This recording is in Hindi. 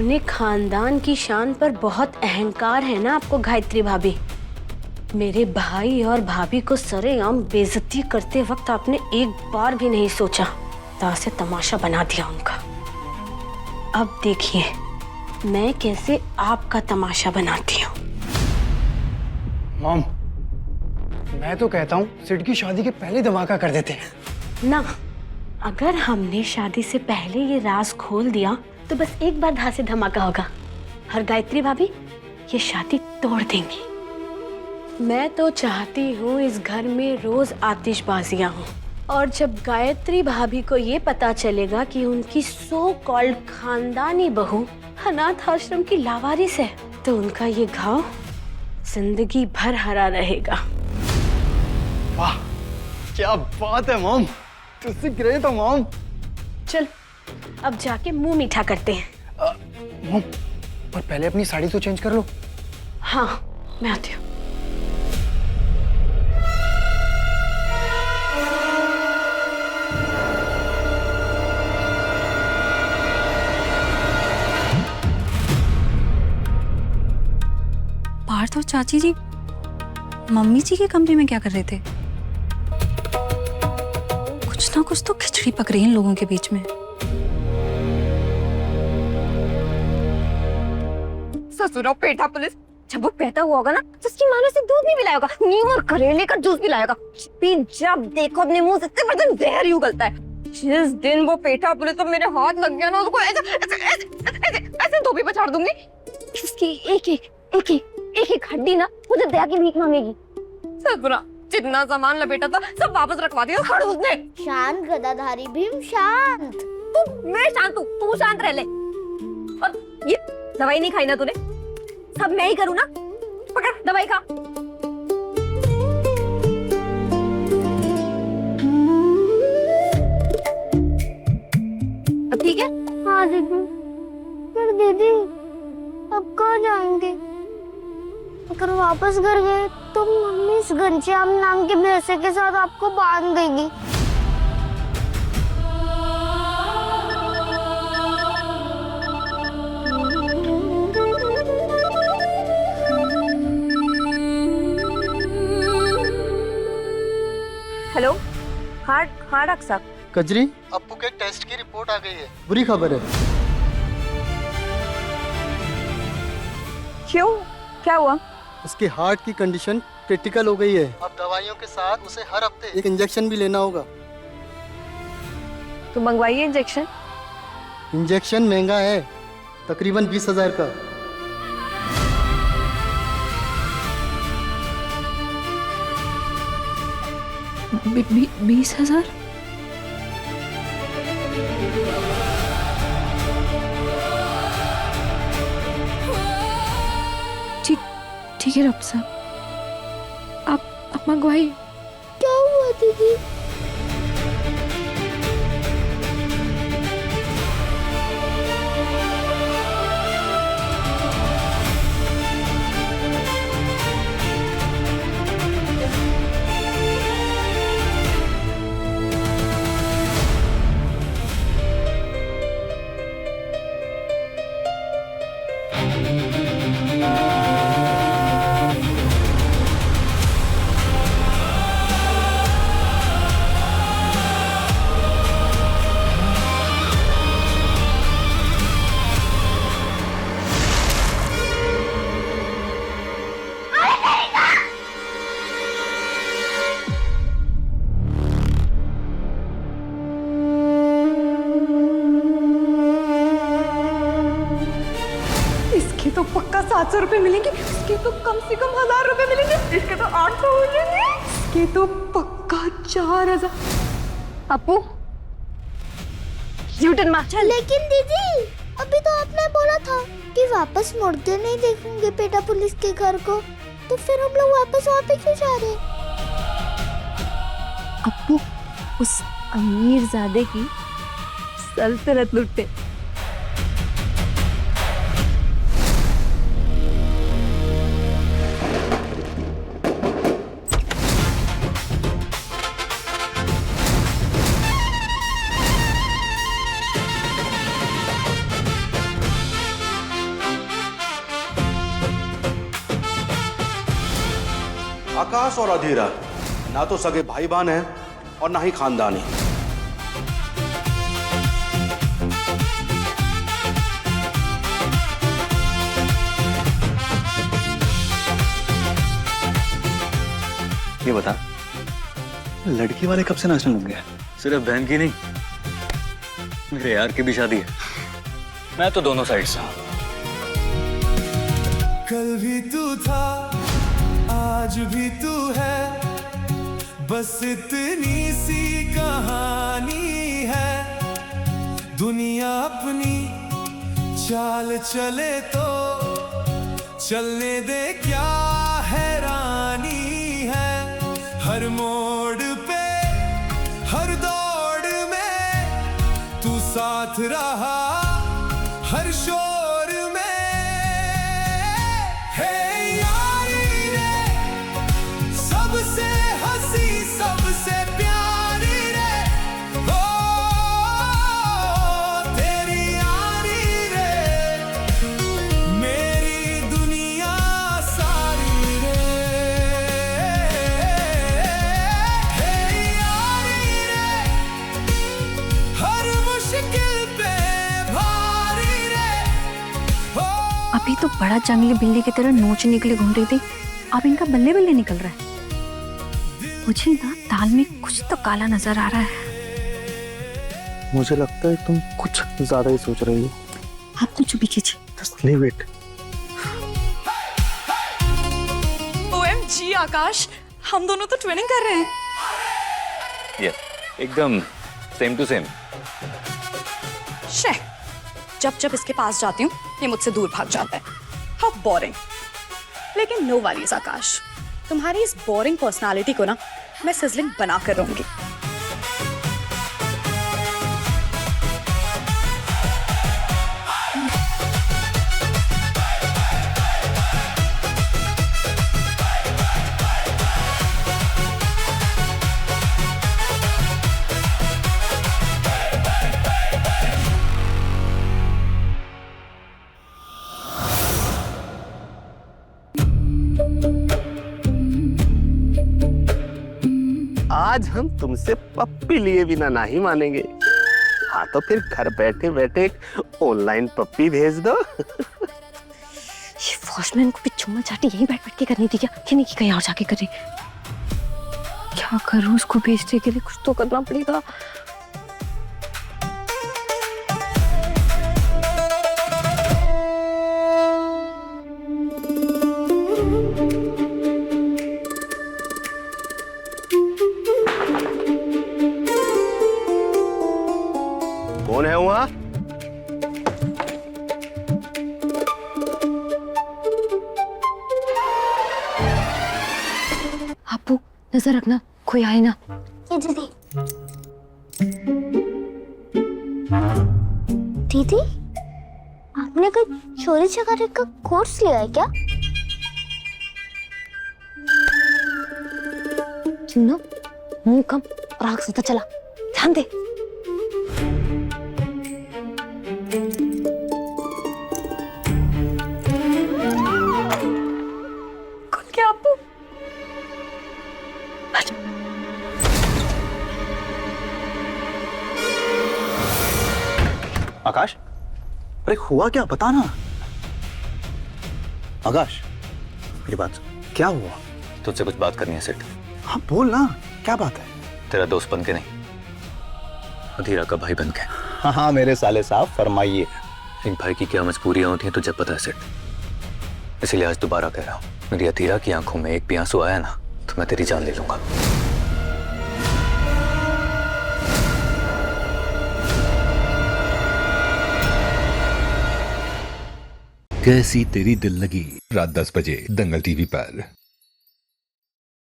अपने खानदान की शान पर बहुत अहंकार है ना आपको गायत्री भाभी। मेरे भाई और भाभी को सरेआम बेइज्जती करते वक्त आपने एक बार भी नहीं सोचा, तासे तमाशा बना दिया उनका। अब देखिए मैं कैसे आपका तमाशा बनाती हूँ। मॉम, मैं तो कहता हूँ सिड की शादी के पहले धमाका कर देते हैं। ना, अगर हमने शादी से पहले ये राज खोल दिया तो बस एक बार धांसे धमाका होगा और गायत्री भाभी ये शादी तोड़ देंगी। मैं तो चाहती हूँ इस घर में रोज आतिशबाजियां हों, और जब गायत्री भाभी को ये पता चलेगा कि उनकी सो कॉल्ड खानदानी बहू अनाथ आश्रम की लावारिस है, तो उनका ये घाव जिंदगी भर हरा रहेगा। वाह, क्या बात है मॉम, तुझसे ग्रेट हो मॉम। चल अब जाके मुंह मीठा करते हैं। मॉम, पर पहले अपनी साड़ी तो चेंज कर लो। हाँ मैं आती हूँ। पार्थ और चाची जी मम्मी जी के कमरे में क्या कर रहे थे? कुछ ना कुछ तो खिचड़ी पक रही है इन लोगों के बीच में। ससुरा पेटा पुलिस, जब वो पैदा हुआ होगा ना तो उसकी माँ ने उसे दूध नहीं पिलाया होगा, नींबू और करेले का जूस पिलाया होगा। जब देखो अपने मुंह से इतने बर्तन जहर ही उगलता है। जिस दिन वो पेटा पुलिस तो मेरे हाथ लग गया ना, उसको ऐसे धोबी पर छाड़ दूंगी। उसकी एक एक हड्डी ना मुझे दया की भीख मांगेगी। ससुरा जितना सामान लपेटा था सब वापस रखवा दिया खड़ूस ने। शांत गदाधारी भीम, शांत। मैं शांत हूँ, तू शांत रह ले। और ये दवाई नहीं खाई ना तूने? सब मैं ही करूँ ना? पकड़ दवाई खा। अब ठीक है? हाँ दीदी। पर दीदी अब कहाँ जाएंगे? अगर वापस घर गए तो मम्मी इस घनश्याम नाम के भैंसे के साथ आपको बांध देगी। हेलो, हाँ डॉक्टर साहब। कजरी, अप्पू के टेस्ट की रिपोर्ट आ गई है। बुरी खबर है। क्यों, क्या हुआ? उसके हार्ट की कंडीशन क्रिटिकल हो गई है। अब दवाइयों के साथ उसे हर हफ्ते एक इंजेक्शन भी लेना होगा। तो मंगवाइए इंजेक्शन। इंजेक्शन महंगा है, तकरीबन 20,000 का। बी 20,000? ठीक है डॉक्टर साहब, आप मंगवाइए। क्या हुआ दीदी? तो पक्का 700 रुपए मिलेंगे, इसके तो कम से कम 1000 रुपए मिलेंगे, इसके तो 800 मिलेंगे, इसके तो पक्का 4000। अपू यूटर्न मार चल। लेकिन दीदी अभी तो आपने बोला था कि वापस मुड़ के नहीं देखेंगे पेटा पुलिस के घर को, तो फिर हम लोग वापस वहाँ पे क्यों जा रहे? अपू उस अमीर ज़ादे की सल्तनत लुटे। आकाश और अधीरा ना तो सगे भाई बहन हैं और ना ही खानदानी। ये बता, लड़की वाले कब से नाचने लग गए? सिर्फ बहन की नहीं, मेरे यार की भी शादी है। मैं तो दोनों साइड से हूं। कल भी तू था, आज भी तू है, बस इतनी सी कहानी है। दुनिया अपनी चाल चले तो चलने दे, क्या हैरानी है। हर मोड़ पे, हर दौड़ में तू साथ रहा, हर शोर में। हे यारी रे, सबसे हंसी, सबसे प्यारी रे, ओ तेरी यारी रे, मेरी दुनिया सारी रे। हे यारी रे, हर मुश्किल पे भारी रे, ओ। अभी तो बड़ा जंगली बिल्ली की तरह नोचने के लिए घूम रही थी, अब इनका बल्ले बल्ले निकल रहा है। मुझे ना दाल में कुछ तो काला नजर आ रहा है। मुझे लगता है तुम कुछ ज्यादा ही सोच रही हो। आप तो चुप कीजिए। Just leave it. OMG आकाश, हम दोनों तो ट्विनिंग कर रहे हैं। ये एकदम सेम टू सेम। शे, जब जब इसके पास जाती हूँ ये मुझसे दूर भाग जाता है। How boring. लेकिन नो वरीज आकाश, तुम्हारी इस बोरिंग पर्सनालिटी को ना मैं सिजलिंग बना कर रहूंगी। आज हम तुमसे पप्पी लिए बिना नहीं मानेंगे। हाँ तो फिर घर बैठे बैठे ऑनलाइन पप्पी भेज दो। ये वॉचमैन को भी चुम्मा चाटी यहीं बैठ बैठ के करनी थी क्या? कि नहीं कि कहीं और जाके करे? क्या करूं, उसको भेजने के लिए कुछ तो करना पड़ेगा। कौन है वहाँ? आपू नजर रखना, कोई आए ना। ये दीदी, दीदी आपने कोई चोरी चकारी का कोर्स लिया है क्या? सुनो, मुंह कम और आंख सीधा चला, ध्यान दे। खुल के आपू। आकाश, अरे हुआ क्या, बता ना। आकाश, मेरी बात सुन। क्या हुआ? तुझसे कुछ बात करनी है सेठ। हाँ बोल ना, क्या बात है? तेरा दोस्त बन के नहीं, अधीरा का भाई बन के। हाँ हाँ मेरे साले साहब, फरमाइए। एक भाई की क्या मजबूरियां होती हैं तुझे पता है सेठ। इसीलिए आज दोबारा कह रहा हूँ, मेरी अधीरा की आंखों में एक भी आंसू आया ना तो मैं तेरी जान ले लूंगा। कैसी तेरी दिल लगी, रात 10 बजे दंगल टीवी पर।